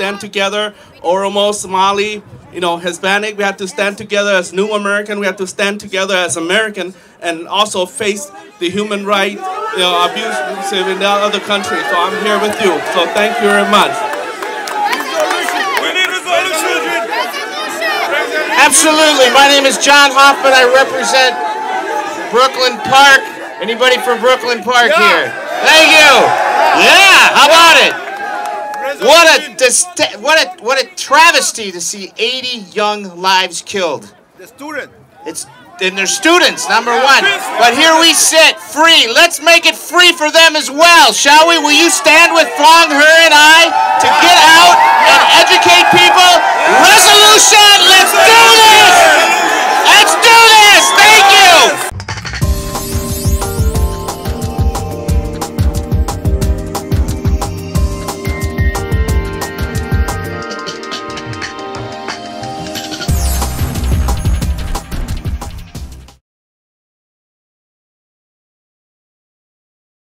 stand together. Oromo, Somali, Hispanic, we have to stand together as New American. We have to stand together as American and also face the human rights abuse in the other countries. So I'm here with you. So thank you very much. We need resolution. Absolutely. My name is John Hoffman. I represent Brooklyn Park. Anybody from Brooklyn Park here? Thank you. Yeah, how about it? What a travesty to see 80 young lives killed. The student. And they're students, number one. But here we sit, free. Let's make it free for them as well, shall we? Will you stand with Foung, her, and I to get out and educate people? Resolution!